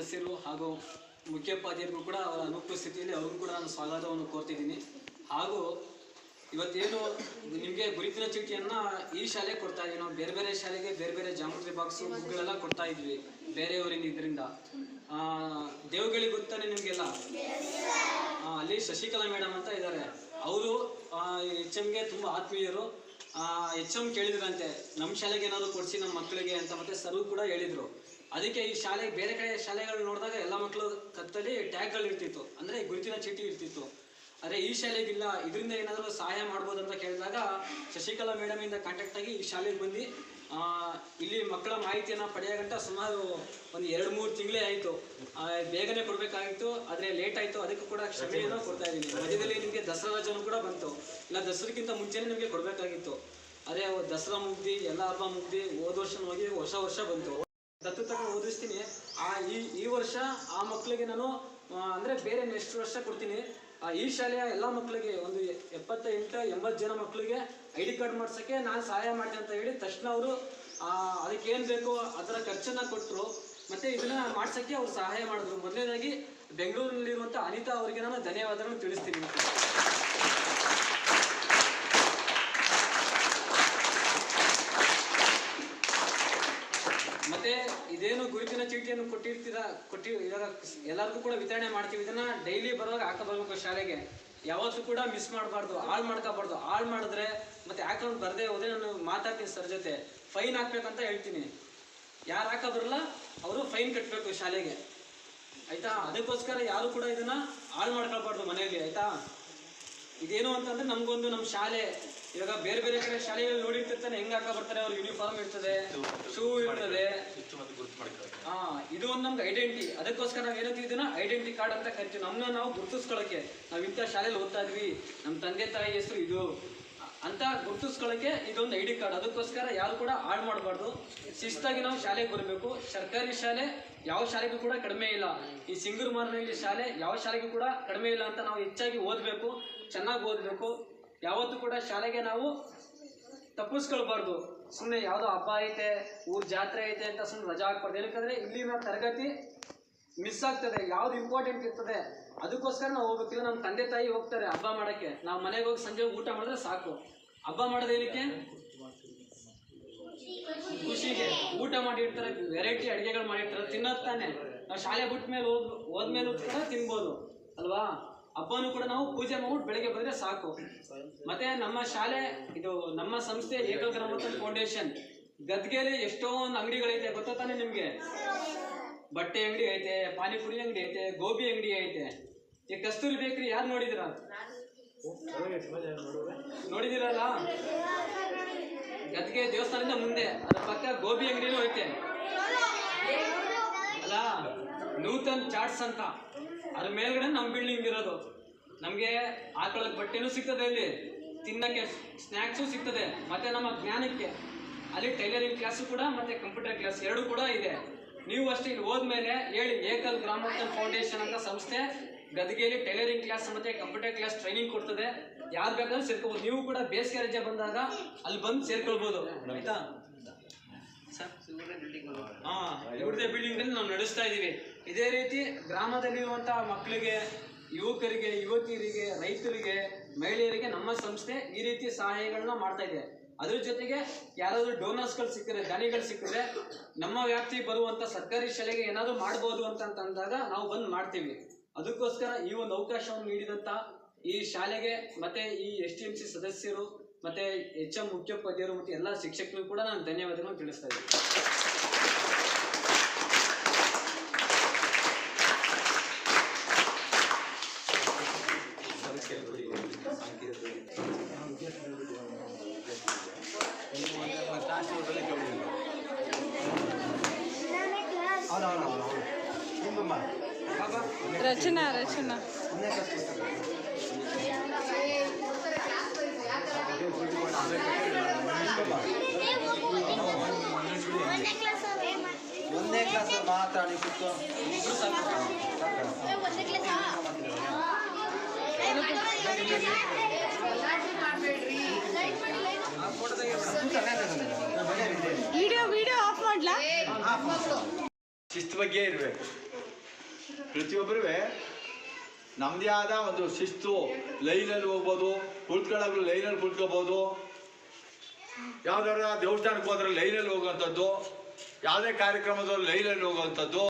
ಸದಸ್ಯರು ಹಾಗೂ ಮುಖ್ಯೋಪಾಧ್ಯಾಯರಿಗೂ ಕೂಡ ಅವರ ಅನುಪಸ್ಥಿತಿಯಲ್ಲಿ ಅವ್ರಿಗೂ ಕೂಡ ನಾನು ಸ್ವಾಗತವನ್ನು ಕೋರ್ತಿದ್ದೀನಿ. ಹಾಗೂ ಇವತ್ತೇನು ನಿಮಗೆ ಗುರುತಿನ ಚೀಟಿಯನ್ನು ಈ ಶಾಲೆಗೆ ಕೊಡ್ತಾ ಇದ್ದೀವಿ. ನಾವು ಬೇರೆ ಬೇರೆ ಶಾಲೆಗೆ ಬೇರೆ ಬೇರೆ ಜಾಮೆಟ್ರಿ ಬಾಕ್ಸು ಬುಕ್ಗಳೆಲ್ಲ ಕೊಡ್ತಾ ಇದ್ವಿ ಬೇರೆಯವರಿಂದ. ಇದರಿಂದ ದೇವಗಳಿಗೆ ಗೊತ್ತಾನೆ ನಿಮಗೆಲ್ಲ. ಅಲ್ಲಿ ಶಶಿಕಲಾ ಮೇಡಮ್ ಅಂತ ಇದ್ದಾರೆ. ಅವರು HMಗೆ ತುಂಬ ಆತ್ಮೀಯರು. HM ಕೇಳಿದ್ರಂತೆ ನಮ್ಮ ಶಾಲೆಗೆ ಏನಾದರೂ ಕೊಡಿಸಿ ನಮ್ಮ ಮಕ್ಕಳಿಗೆ ಅಂತ. ಮತ್ತೆ ಸರ್ ಕೂಡ ಹೇಳಿದರು. ಅದಕ್ಕೆ ಈ ಶಾಲೆಗೆ ಬೇರೆ ಕಡೆ ಶಾಲೆಗಳು ನೋಡಿದಾಗ ಎಲ್ಲ ಮಕ್ಕಳು ಕತ್ತಲ್ಲಿ ಟ್ಯಾಗ್ಗಳು ಇರ್ತಿತ್ತು, ಅಂದರೆ ಗುರುತಿನ ಚೀಟಿ ಇರ್ತಿತ್ತು. ಆದರೆ ಈ ಶಾಲೆಗಿಲ್ಲ. ಇದರಿಂದ ಏನಾದರೂ ಸಹಾಯ ಮಾಡ್ಬೋದು ಅಂತ ಕೇಳಿದಾಗ ಶಶಿಕಲಾ ಮೇಡಮಿಂದ ಕಾಂಟ್ಯಾಕ್ಟ್ ಆಗಿ ಈ ಶಾಲೆಗೆ ಬಂದು ಇಲ್ಲಿ ಮಕ್ಕಳ ಮಾಹಿತಿಯನ್ನು ಪಡೆಯೋಗಂಟ ಸುಮಾರು ಒಂದು 2-3 ತಿಂಗಳೇ ಆಯಿತು. ಬೇಗನೆ ಕೊಡಬೇಕಾಗಿತ್ತು, ಆದರೆ ಲೇಟ್ ಆಯಿತು. ಅದಕ್ಕೂ ಕೂಡ ಕ್ಷಮೆಯನ್ನು ಕೊಡ್ತಾ ಇದ್ದೀನಿ. ಮಧ್ಯದಲ್ಲಿ ನಿಮಗೆ ದಸರಾ ರಜೆನೂ ಕೂಡ ಬಂತು. ಇಲ್ಲ, ದಸರಾಕ್ಕಿಂತ ಮುಂಚೆನೇ ನಿಮಗೆ ಕೊಡಬೇಕಾಗಿತ್ತು. ಅದೇ ದಸರಾ ಮುಗ್ದು ಎಲ್ಲ ಹಬ್ಬ ಮುಗ್ದು ಹೋದ ವರ್ಷ ಹೋಗಿ ವರ್ಷ ಬಂತು. ದತ್ತು ತಗೊಂಡು ಓದಿಸ್ತೀನಿ. ಈ ವರ್ಷ ಆ ಮಕ್ಕಳಿಗೆ ನಾನು ಅಂದರೆ ಬೇರೆ ನೆಕ್ಸ್ಟ್ ವರ್ಷ ಕೊಡ್ತೀನಿ. ಈ ಶಾಲೆಯ ಎಲ್ಲ ಮಕ್ಕಳಿಗೆ ಒಂದು 78-80 ಜನ ಮಕ್ಕಳಿಗೆ ID ಕಾರ್ಡ್ ಮಾಡ್ಸೋಕ್ಕೆ ನಾನು ಸಹಾಯ ಮಾಡ್ತೀನಿ ಅಂತ ಹೇಳಿ ತಕ್ಷಣ ಅವರು ಅದಕ್ಕೇನು ಬೇಕೋ ಅದರ ಖರ್ಚನ್ನು ಕೊಟ್ಟರು. ಮತ್ತು ಇದನ್ನು ಮಾಡ್ಸೋಕ್ಕೆ ಅವ್ರು ಸಹಾಯ ಮಾಡಿದ್ರು. ಮೊದಲನೇದಾಗಿ ಬೆಂಗಳೂರಿನಲ್ಲಿರುವಂಥ ಅನಿತಾ ಅವರಿಗೆ ನಾನು ಧನ್ಯವಾದಗಳನ್ನು ತಿಳಿಸ್ತೀನಿ. ಮತ್ತೆ ಇದೇನು ಗುರುತಿನ ಚೀಟಿಯನ್ನು ಇವಾಗ ಎಲ್ಲರಿಗೂ ಕೂಡ ವಿತರಣೆ ಮಾಡ್ತೀವಿ. ಇದನ್ನ ಡೈಲಿ ಬರುವಾಗ ಹಾಕಬರ್ಬೇಕು ಶಾಲೆಗೆ. ಯಾವತ್ತೂ ಕೂಡ ಮಿಸ್ ಮಾಡಬಾರ್ದು, ಹಾಳು ಮಾಡ್ಕೋಬಾರ್ದು. ಹಾಳು ಮಾಡಿದ್ರೆ ಮತ್ತೆ ಹಾಕೊಂಡು ಬರದೆ ಹೋದ್ರೆ ನಾನು ಮಾತಾಡ್ತೀನಿ ಸರ್ ಜೊತೆ, ಫೈನ್ ಹಾಕ್ಬೇಕಂತ ಹೇಳ್ತೀನಿ. ಯಾರು ಹಾಕ ಬರಲ್ಲ ಅವರು ಫೈನ್ ಕಟ್ಟಬೇಕು ಶಾಲೆಗೆ, ಆಯ್ತಾ? ಅದಕ್ಕೋಸ್ಕರ ಯಾರು ಕೂಡ ಇದನ್ನ ಹಾಳು ಮಾಡ್ಕೊಳ್ಬಾರ್ದು ಮನೆಯಲ್ಲಿ, ಆಯ್ತಾ? ಇದೇನು ಅಂತಂದ್ರೆ ನಮ್ಗೊಂದು ನಮ್ಮ ಶಾಲೆ ಇವಾಗ ಬೇರೆ ಬೇರೆ ಕಡೆ ಶಾಲೆಗಳು ನೋಡಿರ್ತಿರ್ತಾನೆ, ಹೆಂಗ್ ಹಾಕ ಬರ್ತಾರೆ. ಅವ್ರ ಯೂನಿಫಾರ್ಮ್ ಇರ್ತದೆ, ಶೂ ಇರ್ತದೆ. ಇದು ಒಂದು ನಮ್ಗೆ ಐಡೆಂಟಿಟಿ. ಅದಕ್ಕೋಸ್ಕರ ನಾವು ಏನಂತ ಇದನ್ನ ಐಡೆಂಟಿಟಿ ಕಾರ್ಡ್ ಅಂತ ಕರಿತೀವಿ. ನಮ್ಮನ್ನ ನಾವು ಗುರುತಿಸ್ಕೊಳ್ಳೋಕೆ, ನಾವು ಇಂಥ ಶಾಲೆಯಲ್ಲಿ ಓದ್ತಾ ಇದ್ವಿ, ನಮ್ಮ ತಂದೆ ತಾಯಿ ಹೆಸರು ಇದು ಅಂತ ಗುರುತಿಸ್ಕೊಳ್ಳೋಕೆ ಇದೊಂದು ID ಕಾರ್ಡ್. ಅದಕ್ಕೋಸ್ಕರ ಯಾರು ಕೂಡ ಹಾಳು ಮಾಡಬಾರ್ದು. ಶಿಸ್ತಾಗಿ ನಾವು ಶಾಲೆಗೆ ಬರಬೇಕು. ಸರ್ಕಾರಿ ಶಾಲೆ ಯಾವ ಶಾಲೆಗೂ ಕೂಡ ಕಡಿಮೆ ಇಲ್ಲ. ಈ ಸಿಂಗೂರು ಶಾಲೆ ಯಾವ ಶಾಲೆಗೂ ಕೂಡ ಕಡಿಮೆ ಇಲ್ಲ ಅಂತ ನಾವು ಹೆಚ್ಚಾಗಿ ಓದಬೇಕು, ಚೆನ್ನಾಗಿ ಓದಬೇಕು. ಯಾವತ್ತೂ ಕೂಡ ಶಾಲೆಗೆ ನಾವು ತಪ್ಪಿಸ್ಕೊಳ್ಬಾರ್ದು. ಸುಮ್ಮನೆ ಯಾವುದೋ ಹಬ್ಬ ಐತೆ, ಊರ್ ಜಾತ್ರೆ ಐತೆ ಅಂತ ಸುಮ್ಮನೆ ರಜಾ ಹಾಕ್ಬಾರ್ದು. ಏನಕ್ಕಂದ್ರೆ ಇಲ್ಲಿನ ತರಗತಿ ಮಿಸ್ ಆಗ್ತದೆ, ಯಾವ್ದು ಇಂಪಾರ್ಟೆಂಟ್ ಇರ್ತದೆ ಅದಕ್ಕೋಸ್ಕರ ನಾವು ಹೋಗ್ಬೇಕಿಲ್ಲ. ನಮ್ಮ ತಂದೆ ತಾಯಿ ಹೋಗ್ತಾರೆ ಹಬ್ಬ ಮಾಡೋಕ್ಕೆ, ನಾವು ಮನೆಗೆ ಹೋಗಿ ಸಂಜೆ ಊಟ ಮಾಡಿದ್ರೆ ಸಾಕು. ಹಬ್ಬ ಮಾಡೋದೇನಕ್ಕೆ? ಖುಷಿಗೆ. ಊಟ ಮಾಡಿರ್ತಾರೆ, ವೆರೈಟಿ ಅಡುಗೆಗಳು ಮಾಡಿರ್ತಾರೆ, ತಿನ್ನೋದು ತಾನೆ. ನಾವು ಶಾಲೆ ಬಿಟ್ಟ ಮೇಲೆ ಹೋದ್ಮೇಲೂ ಕೂಡ ತಿನ್ಬೋದು ಅಲ್ವಾ? ಹಬ್ಬನೂ ಕೂಡ ನಾವು ಪೂಜೆ ಮಾಡ್ಬಿಟ್ಟು ಬೆಳಗ್ಗೆ ಬಂದರೆ ಸಾಕು. ಮತ್ತೆ ನಮ್ಮ ಶಾಲೆ ಇದು ನಮ್ಮ ಸಂಸ್ಥೆ ಏಕಲ್ ಗ್ರಾಮೋತ್ಸವ ಫೌಂಡೇಶನ್ ಗದ್ಗೆಯಲ್ಲಿ ಎಷ್ಟೊಂದು ಅಂಗಡಿಗಳೈತೆ ಗೊತ್ತಾ ತಾನೆ ನಿಮಗೆ? ಬಟ್ಟೆ ಅಂಗಡಿ ಐತೆ, ಪಾನಿಪುರಿ ಅಂಗಡಿ ಐತೆ, ಗೋಬಿ ಅಂಗಡಿ ಐತೆ. ಈ ಕಸ್ತೂರಿ ಬೇಕ್ರಿ ಯಾರು ನೋಡಿದಿರ? ನೋಡಿದಿರಲ್ಲ? ಗದ್ಗೆ ದೇವಸ್ಥಾನದಿಂದ ಮುಂದೆ ಅದ್ರ ಪಕ್ಕ ಗೋಬಿ ಅಂಗಡಿನೂ ಐತೆ ಅಲ್ಲ, ನೂತನ್ ಚಾಟ್ಸ್ ಅಂತ. ಅದ್ರ ಮೇಲ್ಗಡೆ ನಮ್ಮ ಬಿಲ್ಡಿಂಗ್ ಇರೋದು. ನಮಗೆ ಹಾಕೊಳ್ಳೋಕೆ ಬಟ್ಟೆನೂ ಸಿಗ್ತದೆ, ಇಲ್ಲಿ ತಿನ್ನಕ್ಕೆ ಸ್ನ್ಯಾಕ್ಸು ಸಿಗ್ತದೆ. ಮತ್ತೆ ನಮ್ಮ ಜ್ಞಾನಕ್ಕೆ ಅಲ್ಲಿ ಟೈಲರಿಂಗ್ ಕ್ಲಾಸು ಕೂಡ ಮತ್ತೆ ಕಂಪ್ಯೂಟರ್ ಕ್ಲಾಸ್ ಎರಡೂ ಕೂಡ ಇದೆ. ನೀವು ಅಷ್ಟೇ ಇಲ್ಲಿ ಹೋದ್ಮೇಲೆ ಹೇಳಿ ಏಕಲ್ ಗ್ರಾಮೋತ್ಸವ ಫೌಂಡೇಶನ್ ಅಂತ ಸಂಸ್ಥೆ ಗದಗೆಯಲ್ಲಿ ಟೈಲರಿಂಗ್ ಕ್ಲಾಸ್ ಮತ್ತೆ ಕಂಪ್ಯೂಟರ್ ಕ್ಲಾಸ್ ಟ್ರೈನಿಂಗ್ ಕೊಡ್ತದೆ. ಯಾರು ಬೇಕಾದ್ರೂ ಸೇರ್ಕೋಬಹುದು. ನೀವು ಕೂಡ ಬೇಸಿಗೆ ರಜೆ ಬಂದಾಗ ಅಲ್ಲಿ ಬಂದು ಸೇರ್ಕೊಳ್ಬೋದು, ಆಯ್ತಾ? ಇವ್ರದೇ ಬಿಲ್ಡಿಂಗ್ ಅಲ್ಲಿ ನಾವು ನಡೆಸ್ತಾ ಇದೀವಿ. ಇದೇ ರೀತಿ ಗ್ರಾಮದಲ್ಲಿರುವಂತಹ ಮಕ್ಕಳಿಗೆ, ಯುವಕರಿಗೆ, ಯುವತಿಯರಿಗೆ, ರೈತರಿಗೆ, ಮಹಿಳೆಯರಿಗೆ ನಮ್ಮ ಸಂಸ್ಥೆ ಈ ರೀತಿ ಸಹಾಯಗಳನ್ನ ಮಾಡ್ತಾ ಇದೆ. ಅದ್ರ ಜೊತೆಗೆ ಯಾರಾದ್ರೂ ಡೋನರ್ಸ್ಗಳು ಸಿಕ್ಕಿದ್ರೆ, ದಾನಿಗಳು ಸಿಕ್ಕಿದ್ರೆ ನಮ್ಮ ವ್ಯಾಪ್ತಿ ಬರುವಂತ ಸರ್ಕಾರಿ ಶಾಲೆಗೆ ಏನಾದ್ರು ಮಾಡ್ಬೋದು ಅಂತಂದಾಗ ನಾವು ಬಂದು ಮಾಡ್ತೀವಿ. ಅದಕ್ಕೋಸ್ಕರ ಈ ಒಂದು ಅವಕಾಶವನ್ನು ನೀಡಿದಂತ ಈ ಶಾಲೆಗೆ ಮತ್ತೆ ಈ STMC ಸದಸ್ಯರು ಮತ್ತೆ HM ಮುಖ್ಯೋಪಾಧ್ಯಾಯರು ಮತ್ತೆ ಎಲ್ಲ ಶಿಕ್ಷಕರು ಕೂಡ ನಾನು ಧನ್ಯವಾದಗಳನ್ನು ತಿಳಿಸ್ತಾ ಇದ್ದೀನಿ. ರಚನಾ ಒಂದೇ ಕ್ಲಾಸ್ ಮಾತಾಡಿ ವಿಡಿಯೋ ಆಫ್ ಮಾಡ್ಲಾ? ಶಿಸ್ತು ಬಗ್ಗೆ ಇರಬೇಕು. ಪ್ರತಿಯೊಬ್ಬರೂ ನಮ್ಮದೇ ಆದ ಒಂದು ಶಿಸ್ತು, ಲೈನಲ್ಲಿ ಹೋಗ್ಬೋದು, ಕುಳಿತುಕೊಳ್ಳೋದು ಲೈನಲ್ಲಿ ಕುಳಿತ್ಕೋಬೋದು, ಯಾವ್ದಾರ ದೇವಸ್ಥಾನಕ್ಕೆ ಹೋದ್ರೆ ಲೈನಲ್ಲಿ ಹೋಗುವಂಥದ್ದು, ಯಾವುದೇ ಕಾರ್ಯಕ್ರಮದಲ್ಲಿ ಲೈನಲ್ಲಿ ಹೋಗುವಂಥದ್ದು.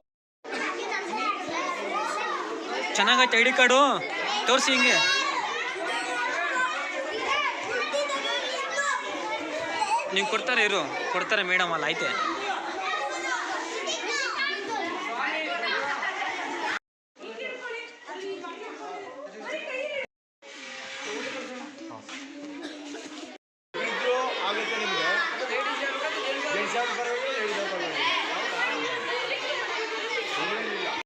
ಚೆನ್ನಾಗೈತೆ ಐ ಡಿ ಕಾರ್ಡು ತೋರಿಸಿ ಹಿಂಗೆ. ನೀವು ಕೊಡ್ತಾರೆ ಮೇಡಮ್ ಅಲ್ಲ ಐತೆ.